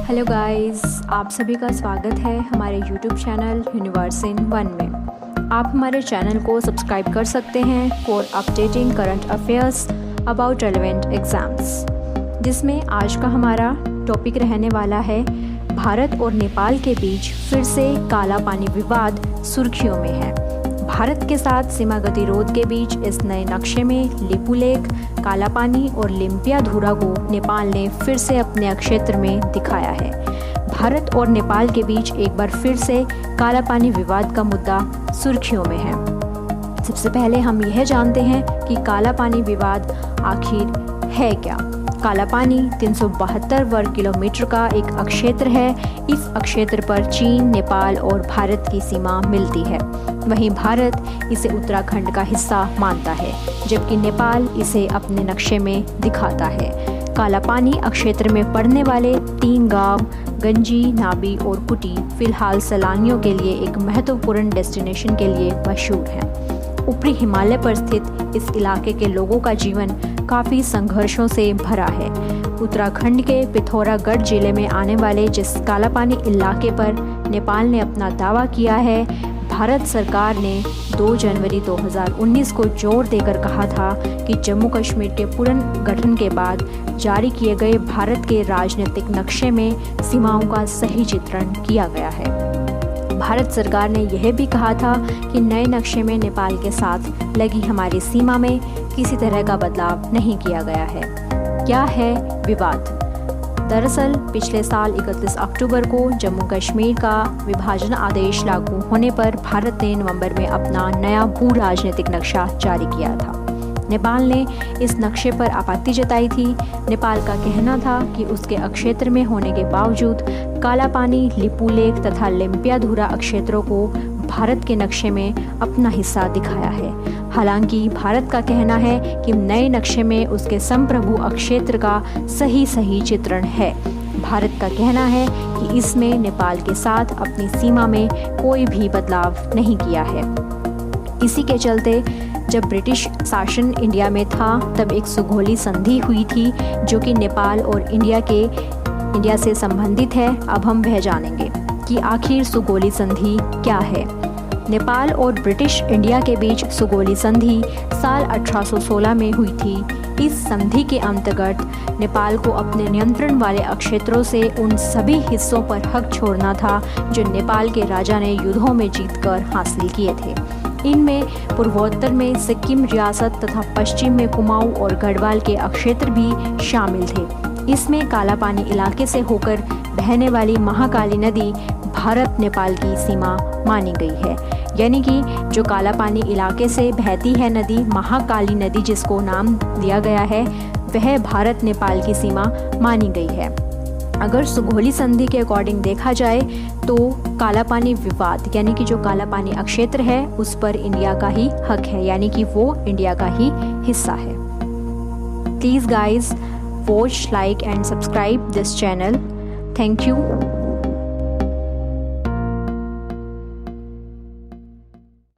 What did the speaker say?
Hello guys, आप सभी का स्वागत है हमारे YouTube channel universe in one में। आप हमारे चैनल को सब्सक्राइब कर सकते हैं for updating current affairs about relevant exams, जिसमें आज का हमारा टॉपिक रहने वाला है भारत और नेपाल के बीच फिर से काला पानी विवाद सुर्खियों में है। भारत के साथ सीमा गतिरोध के बीच इस नए नक्शे में लिपुलेख, काला पानी और लिम्पियाधुरा को नेपाल ने फिर से अपने क्षेत्र में दिखाया है। भारत और नेपाल के बीच एक बार फिर से काला पानी विवाद का मुद्दा सुर्खियों में है। सबसे पहले हम यह जानते हैं कि काला पानी विवाद आखिर है क्या। काला पानी 372 वर्ग किलोमीटर का एक अक्षेत्र है। इस अक्षेत्र पर चीन, नेपाल और भारत की सीमा मिलती है। वहीं भारत इसे उत्तराखंड का हिस्सा मानता है, जबकि नेपाल इसे अपने नक्शे में दिखाता है। काला पानी अक्षेत्र में पड़ने वाले 3 गांव गंजी, नाबी और कुटी फिलहाल सैलानियों के लिए एक महत्वपूर्ण डेस्टिनेशन के लिए मशहूर हैं। ऊपरी हिमालय पर स्थित इस इलाके के लोगों का जीवन काफ़ी संघर्षों से भरा है। उत्तराखंड के पिथौरागढ़ जिले में आने वाले जिस काला पानी इलाके पर नेपाल ने अपना दावा किया है, भारत सरकार ने 2 जनवरी 2019 को जोर देकर कहा था कि जम्मू कश्मीर के पुनर्गठन के बाद जारी किए गए भारत के राजनीतिक नक्शे में सीमाओं का सही चित्रण किया गया है। भारत सरकार ने यह भी कहा था कि नए नक्शे में नेपाल के साथ लगी हमारी सीमा में किसी तरह का बदलाव नहीं किया गया है। क्या है विवाद? दरअसल पिछले साल 31 अक्टूबर को जम्मू कश्मीर का विभाजन आदेश लागू होने पर भारत ने नवंबर में अपना नया भू राजनीतिक नक्शा जारी किया था। नेपाल ने इस नक्शे पर आपत्ति जताई थी। नेपाल का कहना था कि उसके अक्षेत्र में होने के बावजूद काला पानी, लिपुलेख तथा लिम्पियाधुरा अक्षेत्रों को भारत के नक्शे में अपना हिस्सा दिखाया है। हालांकि भारत का कहना है कि नए नक्शे में उसके संप्रभु अक्षेत्र का सही चित्रण है। भारत का कहना है कि इसमें नेपाल के साथ अपनी सीमा में कोई भी बदलाव नहीं किया है। इसी के चलते जब ब्रिटिश शासन इंडिया में था, तब एक सुगौली संधि हुई थी जो कि नेपाल और इंडिया से संबंधित है। अब हम वह जानेंगे कि आखिर सुगौली संधि क्या है। नेपाल और ब्रिटिश इंडिया के बीच सुगौली संधि साल 1816 में हुई थी। इस संधि के अंतर्गत नेपाल को अपने नियंत्रण वाले अक्षेत्रों से उन सभी हिस्सों पर हक छोड़ना था जो नेपाल के राजा ने युद्धों में जीतकर हासिल किए थे। इनमें पूर्वोत्तर में सिक्किम रियासत तथा पश्चिम में कुमाऊं और गढ़वाल के अक्षेत्र भी शामिल थे। इसमें काला पानी इलाके से होकर बहने वाली महाकाली नदी भारत नेपाल की सीमा मानी गई है। यानी कि जो काला पानी इलाके से बहती है नदी, महाकाली नदी जिसको नाम दिया गया है, वह भारत नेपाल की सीमा मानी गई है। अगर सुगौली संधि के अकॉर्डिंग देखा जाए तो काला पानी विवाद यानी कि जो काला पानी अक्षेत्र है उस पर इंडिया का ही हक है, यानी कि वो इंडिया का ही हिस्सा है। Please guys watch, like and subscribe this channel. Thank you.